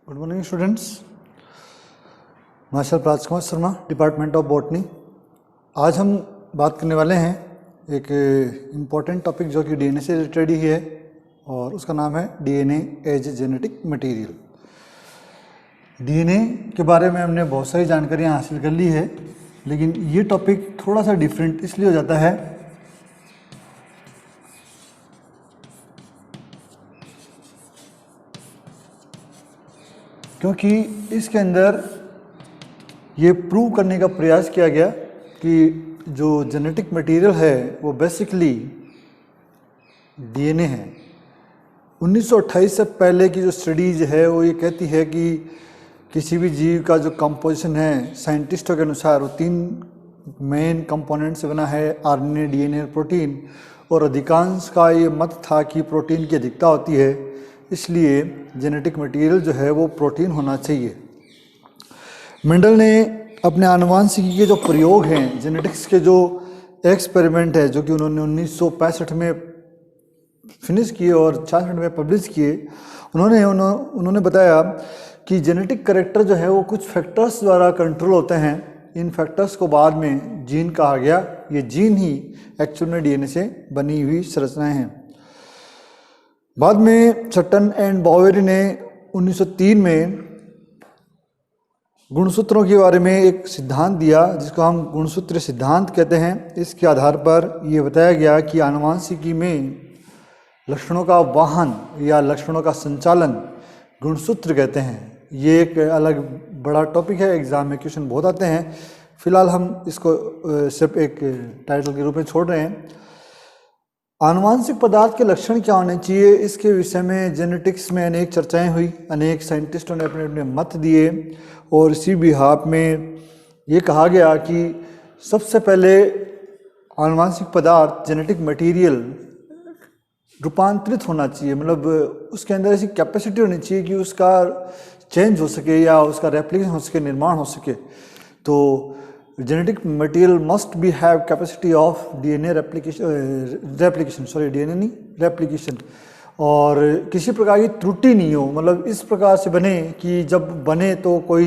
Good morning students. Marshal Rajkumar Sharma, department of botany. आज हम बात करने वाले हैं एक इम्पॉर्टेंट टॉपिक जो कि डीएनए से रिलेटेड ही है और उसका नाम है DNA as genetic material. DNA के बारे में हमने बहुत सारी जानकारियाँ हासिल कर ली है, लेकिन ये टॉपिक थोड़ा सा डिफरेंट इसलिए हो जाता है क्योंकि इसके अंदर ये प्रूव करने का प्रयास किया गया कि जो जेनेटिक मटेरियल है वो बेसिकली डीएनए है। 1928 से पहले की जो स्टडीज है वो ये कहती है कि किसी भी जीव का जो कंपोजिशन है साइंटिस्टों के अनुसार वो 3 मेन कंपोनेंट से बना है, आरएनए, डीएनए और प्रोटीन। और अधिकांश का ये मत था कि प्रोटीन की अधिकता होती है, इसलिए जेनेटिक मटेरियल जो है वो प्रोटीन होना चाहिए। मेंडल ने अपने आनुवांशिकी के जो प्रयोग हैं, जेनेटिक्स के जो एक्सपेरिमेंट है जो कि उन्होंने 1965 में फिनिश किए और 66 में पब्लिश किए, उन्होंने बताया कि जेनेटिक कैरेक्टर जो है वो कुछ फैक्टर्स द्वारा कंट्रोल होते हैं। इन फैक्टर्स को बाद में जीन कहा गया। ये जीन ही एक्चुअल में डीएनए से बनी हुई संरचनाएं हैं। बाद में सटन एंड बावेरी ने 1903 में गुणसूत्रों के बारे में एक सिद्धांत दिया जिसको हम गुणसूत्र सिद्धांत कहते हैं। इसके आधार पर यह बताया गया कि आनुवांशिकी में लक्षणों का वाहन या लक्षणों का संचालन गुणसूत्र कहते हैं। ये एक अलग बड़ा टॉपिक है, एग्जाम में क्वेश्चन बहुत आते हैं। फिलहाल हम इसको सिर्फ एक टाइटल के रूप में छोड़ रहे हैं। आनुवांशिक पदार्थ के लक्षण क्या होने चाहिए, इसके विषय में जेनेटिक्स में अनेक चर्चाएं हुई, अनेक साइंटिस्टों ने अपने अपने मत दिए और इसी बिहाफ में ये कहा गया कि सबसे पहले आनुवांशिक पदार्थ जेनेटिक मटेरियल रूपांतरित होना चाहिए, मतलब उसके अंदर ऐसी कैपेसिटी होनी चाहिए कि उसका चेंज हो सके या उसका रेप्लिकेशन हो सके, निर्माण हो सके। तो genetic material must be have capacity of DNA replication, और किसी प्रकार की त्रुटि नहीं हो, मतलब इस प्रकार से बने कि जब बने तो कोई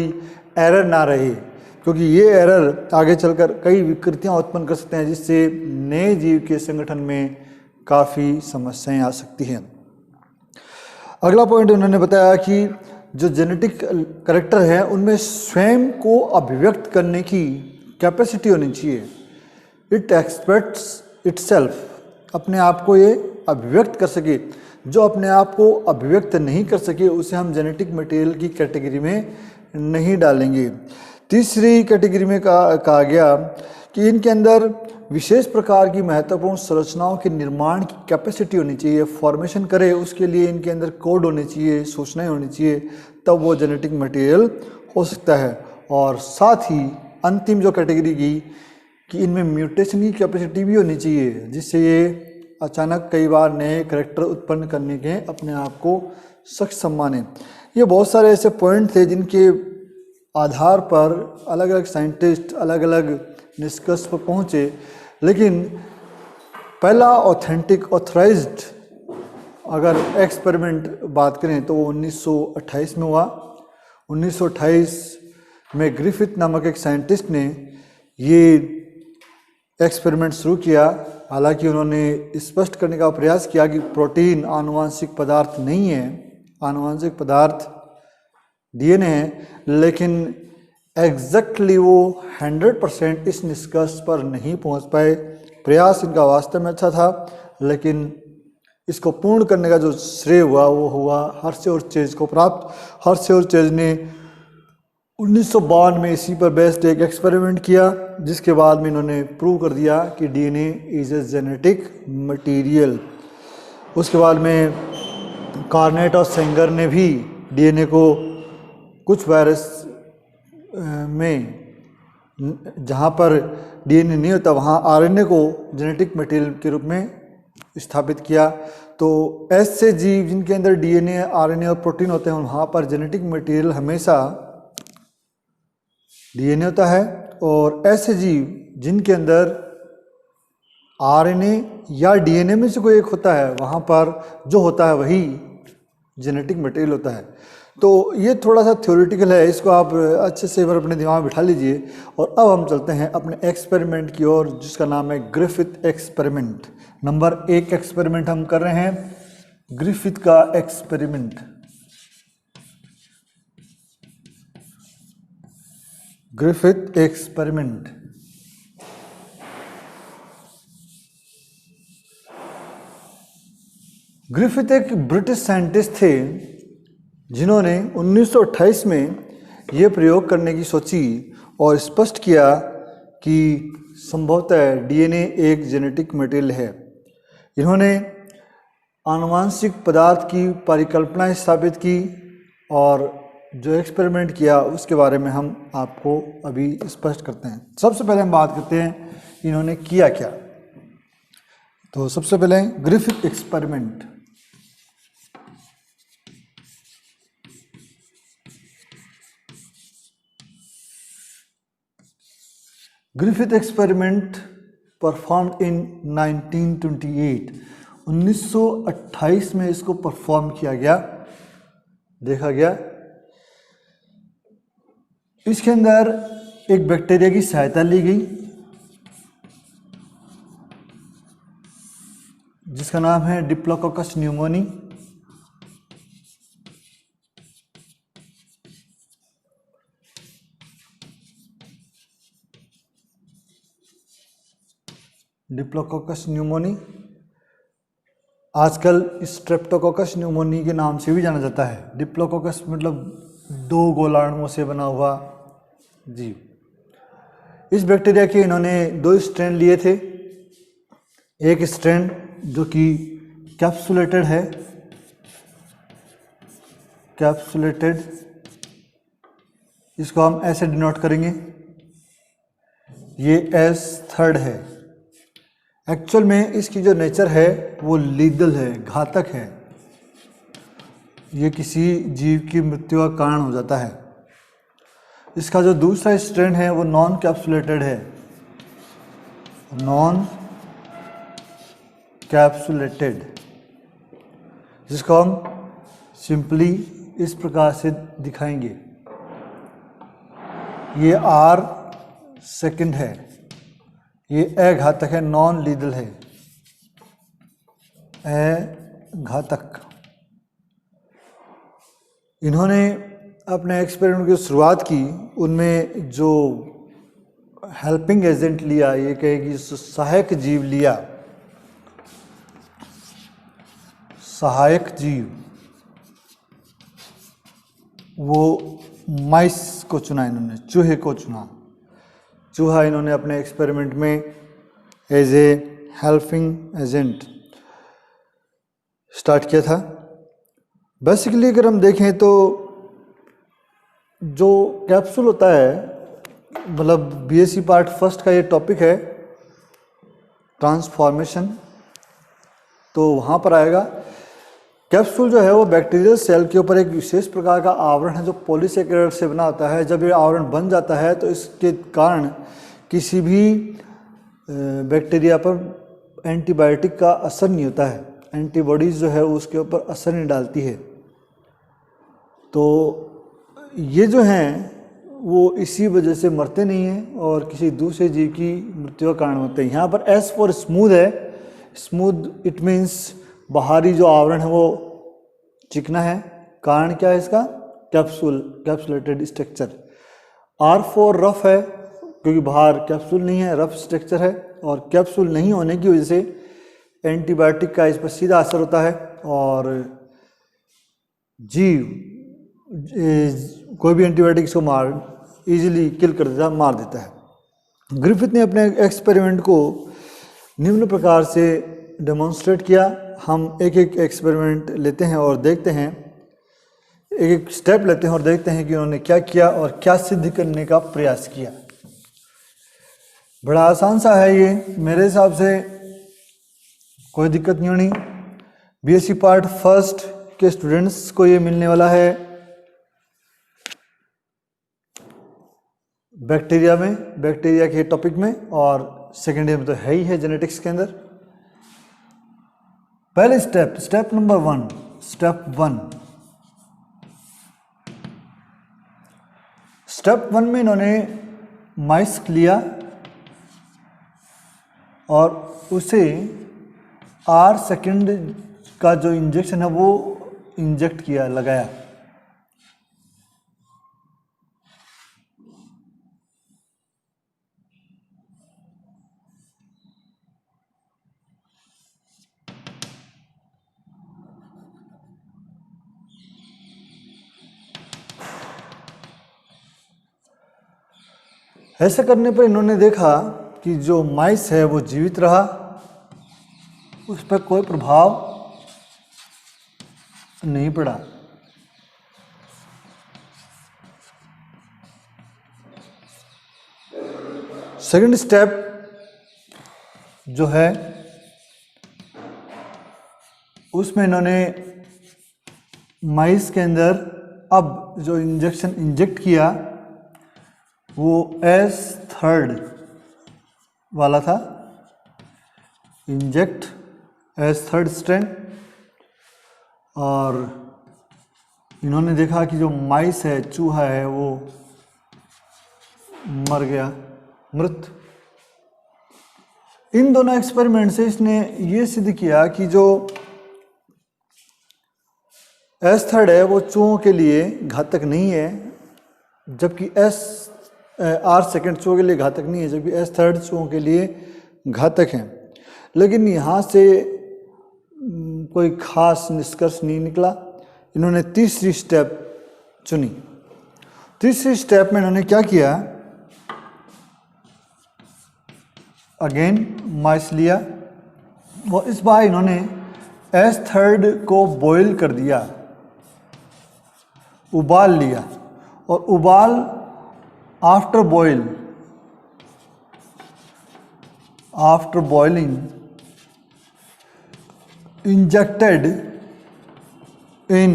एरर ना रहे, क्योंकि ये एरर आगे चलकर कई विकृतियां उत्पन्न कर सकते हैं जिससे नए जीव के संगठन में काफ़ी समस्याएं आ सकती हैं। अगला पॉइंट उन्होंने बताया कि जो जेनेटिक कैरेक्टर है उनमें स्वयं को अभिव्यक्त करने की कैपेसिटी होनी चाहिए। इट एक्सप्रेस इटसेल्फ, अपने आप को ये अभिव्यक्त कर सके। जो अपने आप को अभिव्यक्त नहीं कर सके उसे हम जेनेटिक मटेरियल की कैटेगरी में नहीं डालेंगे। तीसरी कैटेगरी में कहा गया कि इनके अंदर विशेष प्रकार की महत्वपूर्ण संरचनाओं के निर्माण की कैपेसिटी होनी चाहिए। फॉर्मेशन करे उसके लिए इनके अंदर कोड होने चाहिए, सूचनाएं होनी चाहिए, तब वो जेनेटिक मटेरियल हो सकता है। और साथ ही अंतिम जो कैटेगरी की कि इनमें म्यूटेशन की कैपेसिटी भी होनी चाहिए, जिससे ये अचानक कई बार नए कैरेक्टर उत्पन्न करने के अपने आप को सक्षम माने। ये बहुत सारे ऐसे पॉइंट थे जिनके आधार पर अलग अलग साइंटिस्ट अलग अलग निष्कर्ष पर पहुँचे, लेकिन पहला ऑथेंटिक ऑथराइज्ड अगर एक्सपेरिमेंट बात करें तो वो 1928 में हुआ। 1928 में ग्रिफिथ नामक एक साइंटिस्ट ने ये एक्सपेरिमेंट शुरू किया। हालांकि उन्होंने स्पष्ट करने का प्रयास किया कि प्रोटीन आनुवांशिक पदार्थ नहीं है, आनुवांशिक पदार्थ डीएनए है, लेकिन एग्जैक्टली वो 100% इस निष्कर्ष पर नहीं पहुंच पाए। प्रयास इनका वास्तव में अच्छा था, लेकिन इसको पूर्ण करने का जो श्रेय हुआ वो हुआ हर्शे और चेज को प्राप्त। हर्शे और चेज ने 1952 में इसी पर बेस्ड एक एक्सपेरिमेंट किया, जिसके बाद में इन्होंने प्रूव कर दिया कि DNA is a genetic material. उसके बाद में कार्नेट और सेंगर ने भी डीएनए को कुछ वायरस में जहाँ पर डीएनए नहीं होता वहाँ आरएनए को जेनेटिक मटेरियल के रूप में स्थापित किया। तो ऐसे जीव जिनके अंदर डीएनए, आरएनए और प्रोटीन होते हैं वहाँ पर जेनेटिक मटेरियल हमेशा डीएनए होता है, और ऐसे जीव जिनके अंदर आरएनए या डीएनए में से कोई एक होता है वहाँ पर जो होता है वही जेनेटिक मटेरियल होता है। तो ये थोड़ा सा थ्योरेटिकल है, इसको आप अच्छे से बार अपने दिमाग में बिठा लीजिए। और अब हम चलते हैं अपने एक्सपेरिमेंट की ओर, जिसका नाम है ग्रिफिथ एक्सपेरिमेंट। नंबर 1 एक्सपेरिमेंट हम कर रहे हैं, ग्रिफिथ का एक्सपेरिमेंट। Griffith experiment. ग्रिफिथ एक ब्रिटिश साइंटिस्ट थे जिन्होंने 1928 में ये प्रयोग करने की सोची और स्पष्ट किया कि संभवतः डीएनए एक जेनेटिक मटेरियल है। इन्होंने आनुवांशिक पदार्थ की परिकल्पना स्थापित की और जो एक्सपेरिमेंट किया उसके बारे में हम आपको अभी स्पष्ट करते हैं। सबसे पहले हम बात करते हैं इन्होंने किया क्या। तो सबसे पहले Griffith experiment. Griffith experiment performed in 1928। 1928 में इसको परफॉर्म किया गया, देखा गया। इसके अंदर एक बैक्टीरिया की सहायता ली गई जिसका नाम है डिप्लोकोकस न्यूमोनी। डिप्लोकोकस न्यूमोनी आजकल स्ट्रेप्टोकोकस न्यूमोनी के नाम से भी जाना जाता है। डिप्लोकोकस मतलब 2 गोलार्धों से बना हुआ जीव। इस बैक्टीरिया के इन्होंने 2 स्ट्रेन लिए थे। एक स्ट्रेन जो कि कैप्सुलेटेड है, कैप्सुलेटेड, इसको हम ऐसे डिनोट करेंगे, ये S3 है। एक्चुअल में इसकी जो नेचर है वो लीदल है, घातक है। ये किसी जीव की मृत्यु का कारण हो जाता है। इसका जो दूसरा स्ट्रेन है वो नॉन कैप्सुलेटेड है, नॉन कैप्सुलेटेड, जिसको हम सिंपली इस प्रकार से दिखाएंगे। ये R2 है, ये अघातक है, नॉन लीदल है, अघातक। इन्होंने अपने एक्सपेरिमेंट की शुरुआत की, उनमें जो हेल्पिंग एजेंट लिया, ये कहेगी सहायक जीव लिया, सहायक जीव, वो माइस को चुना, इन्होंने चूहे को चुना। चूहा इन्होंने अपने एक्सपेरिमेंट में as a helping agent start किया था। बेसिकली अगर हम देखें तो जो कैप्सूल होता है, मतलब बीएससी पार्ट फर्स्ट का ये टॉपिक है ट्रांसफॉर्मेशन, तो वहाँ पर आएगा। कैप्सूल जो है वो बैक्टीरियल सेल के ऊपर एक विशेष प्रकार का आवरण है जो पॉलीसेकेराइड से बना होता है। जब ये आवरण बन जाता है तो इसके कारण किसी भी बैक्टीरिया पर एंटीबायोटिक का असर नहीं होता है, एंटीबॉडीज़ जो है उसके ऊपर असर नहीं डालती है। तो ये जो हैं वो इसी वजह से मरते नहीं हैं और किसी दूसरे जीव की मृत्यु का कारण होते हैं। यहाँ पर एस फॉर स्मूथ है, स्मूथ इट मीन्स बाहरी जो आवरण है वो चिकना है। कारण क्या है इसका? Capsule, capsulated structure. R for rough है क्योंकि बाहर कैप्सूल नहीं है, रफ स्ट्रक्चर है। और कैप्सूल नहीं होने की वजह से एंटीबायोटिक का इस पर सीधा असर होता है और जीव कोई भी एंटीबायोटिक इसको इजीली किल कर देता है, मार देता है। ग्रिफिथ ने अपने एक्सपेरिमेंट को निम्न प्रकार से डेमोन्स्ट्रेट किया। हम एक एक एक्सपेरिमेंट लेते हैं और देखते हैं, एक एक स्टेप लेते हैं और देखते हैं कि उन्होंने क्या किया और क्या सिद्ध करने का प्रयास किया। बड़ा आसान सा है ये, मेरे हिसाब से कोई दिक्कत नहीं होनी। बीएससी पार्ट फर्स्ट के स्टूडेंट्स को ये मिलने वाला है बैक्टीरिया में, बैक्टीरिया के टॉपिक में, और सेकेंड ईयर में तो है ही है जेनेटिक्स के अंदर। पहले स्टेप नंबर 1, स्टेप 1, स्टेप 1 में इन्होंने माइस लिया और उसे R सेकंड का जो इंजेक्शन है वो इंजेक्ट किया, लगाया। ऐसा करने पर इन्होंने देखा कि जो माइस है वो जीवित रहा, उस पर कोई प्रभाव नहीं पड़ा। सेकंड स्टेप जो है उसमें इन्होंने माइस के अंदर अब जो इंजेक्शन इंजेक्ट किया वो S3 वाला था, इंजेक्ट S3 स्ट्रेन। और इन्होंने देखा कि जो माइस है, चूहा है, वो मर गया, मृत। इन दोनों एक्सपेरिमेंट से इसने ये सिद्ध किया कि जो S3 है वो चूहों के लिए घातक नहीं है, जबकि R सेकंड चूहों के लिए घातक नहीं है, जबकि S3 चूहों के लिए घातक है। लेकिन यहाँ से कोई खास निष्कर्ष नहीं निकला। इन्होंने तीसरी स्टेप चुनी। तीसरी स्टेप में इन्होंने क्या किया, अगेन माइस लिया और इस बार इन्होंने S3 को बॉयल कर दिया, उबाल लिया। और उबाल आफ्टर बॉइलिंग इंजेक्टेड इन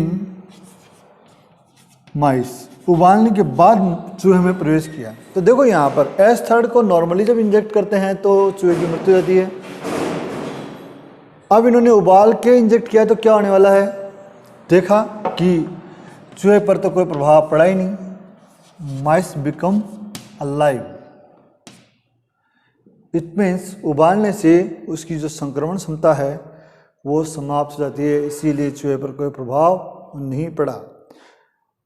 माइस, उबालने के बाद चूहे में प्रवेश किया। तो देखो यहाँ पर S3 को नॉर्मली जब इंजेक्ट करते हैं तो चूहे की मृत्यु हो जाती है। अब इन्होंने उबाल के इंजेक्ट किया तो क्या होने वाला है, देखा कि चूहे पर तो कोई प्रभाव पड़ा ही नहीं, माइस बिकम अलाइव। इट मीन्स उबालने से उसकी जो संक्रमण क्षमता है वो समाप्त हो जाती है, इसीलिए चूहे पर कोई प्रभाव नहीं पड़ा।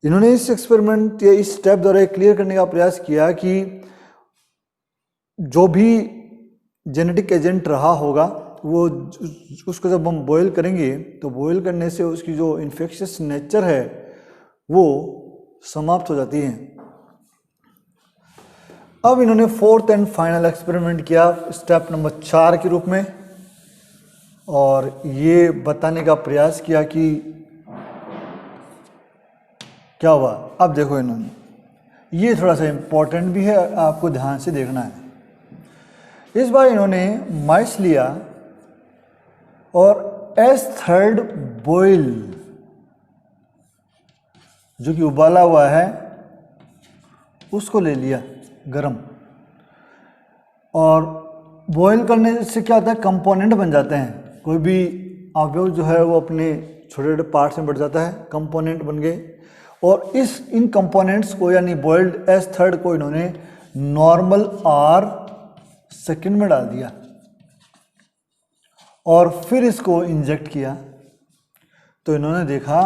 इन्होंने इस एक्सपेरिमेंट या इस स्टेप द्वारा क्लियर करने का प्रयास किया कि जो भी जेनेटिक एजेंट रहा होगा वो उसको जब हम बॉयल करेंगे तो बॉयल करने से उसकी जो इन्फेक्शियस नेचर है वो समाप्त हो जाती है। अब इन्होंने फोर्थ एंड फाइनल एक्सपेरिमेंट किया स्टेप नंबर 4 के रूप में, और ये बताने का प्रयास किया कि क्या हुआ। अब देखो इन्होंने, ये थोड़ा सा इम्पोर्टेंट भी है, आपको ध्यान से देखना है। इस बार इन्होंने माइस लिया और S3 बॉयल जो कि उबाला हुआ है उसको ले लिया गरम, और बॉयल करने से क्या होता है, कंपोनेंट बन जाते हैं। कोई भी अवयव जो है वो अपने छोटे छोटे पार्ट्स में बढ़ जाता है, कंपोनेंट बन गए। और इन कंपोनेंट्स को यानी बॉइल्ड S3 को इन्होंने नॉर्मल R सेकंड में डाल दिया और फिर इसको इंजेक्ट किया। तो इन्होंने देखा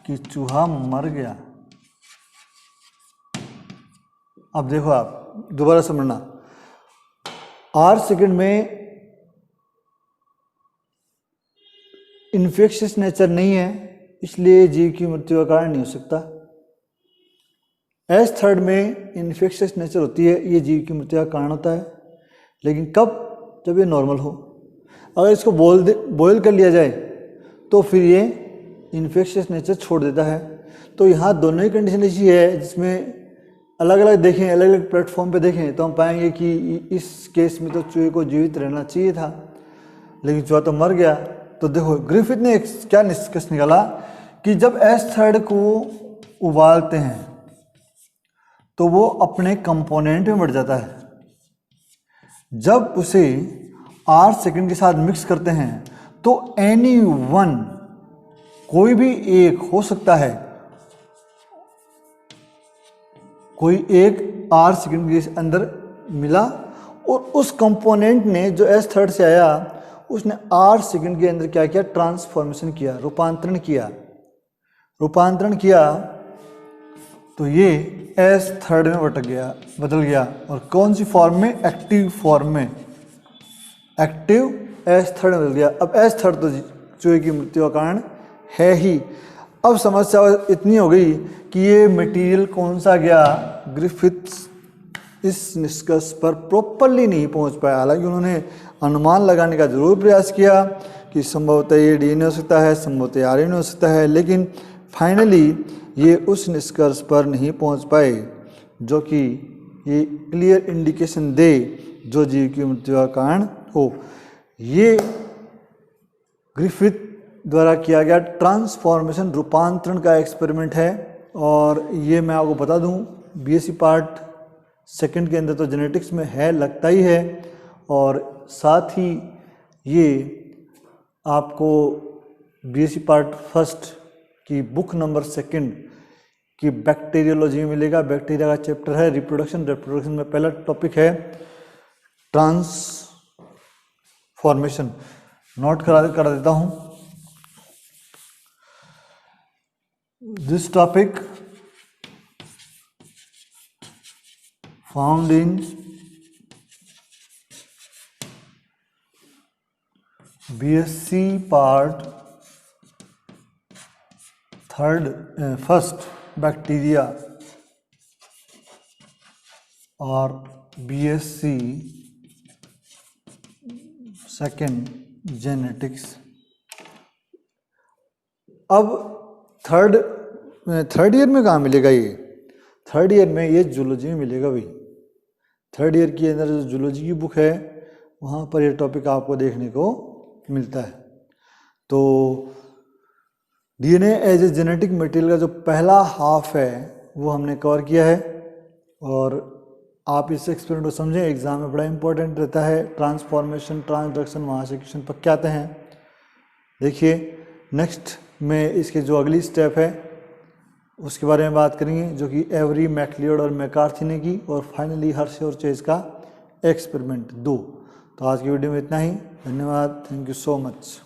कि चूहा मर गया। अब देखो, आप दोबारा समझना, R सेकंड में इन्फेक्शियस नेचर नहीं है, इसलिए जीव की मृत्यु का कारण नहीं हो सकता। S3 में इन्फेक्शियस नेचर होती है, ये जीव की मृत्यु का कारण होता है। लेकिन कब, जब ये नॉर्मल हो। अगर इसको बॉयल कर लिया जाए तो फिर ये इन्फेक्शियस नेचर छोड़ देता है। तो यहाँ दोनों ही कंडीशन ऐसी है जिसमें अलग अलग देखें, अलग अलग प्लेटफॉर्म पे देखें तो हम पाएंगे कि इस केस में तो चूहे को जीवित रहना चाहिए था, लेकिन चूहा तो मर गया। तो देखो ग्रिफिथ ने क्या निष्कर्ष निकाला कि जब S3 को उबालते हैं तो वो अपने कंपोनेंट में बढ़ जाता है। जब उसे R सेकंड के साथ मिक्स करते हैं तो एनी वन, कोई भी एक हो सकता है, कोई एक R सेकेंड के अंदर मिला और उस कंपोनेंट ने जो S थर्ड से आया उसने R सेकेंड के अंदर क्या किया, ट्रांसफॉर्मेशन किया, रूपांतरण किया तो ये S थर्ड में बदल गया और कौन सी फॉर्म में, एक्टिव फॉर्म में, एक्टिव S थर्ड में बदल गया। अब S थर्ड तो चूहे की मृत्यु का कारण है ही। अब समस्या इतनी हो गई कि ये मटेरियल कौन सा गया, ग्रिफिथ्स इस निष्कर्ष पर प्रॉपरली नहीं पहुंच पाया। हालांकि उन्होंने अनुमान लगाने का जरूर प्रयास किया कि संभवतः ये DNA हो सकता है, संभवतः RNA हो सकता है, लेकिन फाइनली ये उस निष्कर्ष पर नहीं पहुंच पाए जो कि ये क्लियर इंडिकेशन दे जो जीव की मृत्यु का कारण हो। ये ग्रिफिथ द्वारा किया गया ट्रांसफॉर्मेशन, रूपांतरण का एक्सपेरिमेंट है और ये मैं आपको बता दूं BSc पार्ट सेकंड के अंदर तो जेनेटिक्स में है, लगता ही है, और साथ ही ये आपको BSc पार्ट फर्स्ट की बुक नंबर 2 की बैक्टीरियोलॉजी में मिलेगा। बैक्टीरिया का चैप्टर है रिप्रोडक्शन में पहला टॉपिक है ट्रांसफॉर्मेशन। नोट करा देता हूं this topic found in BSc part first bacteria और BSc second genetics। अब थर्ड ईयर में कहाँ मिलेगा ये? थर्ड ईयर में ये जूलॉजी में मिलेगा भाई। थर्ड ईयर के अंदर जो जूलॉजी की बुक है वहाँ पर ये टॉपिक आपको देखने को मिलता है। तो DNA as a genetic material का जो पहला हाफ है वो हमने कवर किया है और आप इस एक्सपेरिमेंट को समझें, एग्जाम में बड़ा इंपॉर्टेंट रहता है। ट्रांसफॉर्मेशन, ट्रांसडक्शन, वहाँ से क्वेश्चन पक्के आते हैं। देखिए नेक्स्ट में इसके जो अगली स्टेप है उसके बारे में बात करेंगे जो कि एवरी, मैक्लियोड और मैकार्थी ने की, और फाइनली हर्शे और चेज का एक्सपेरिमेंट 2। तो आज की वीडियो में इतना ही। धन्यवाद, थैंक यू सो मच।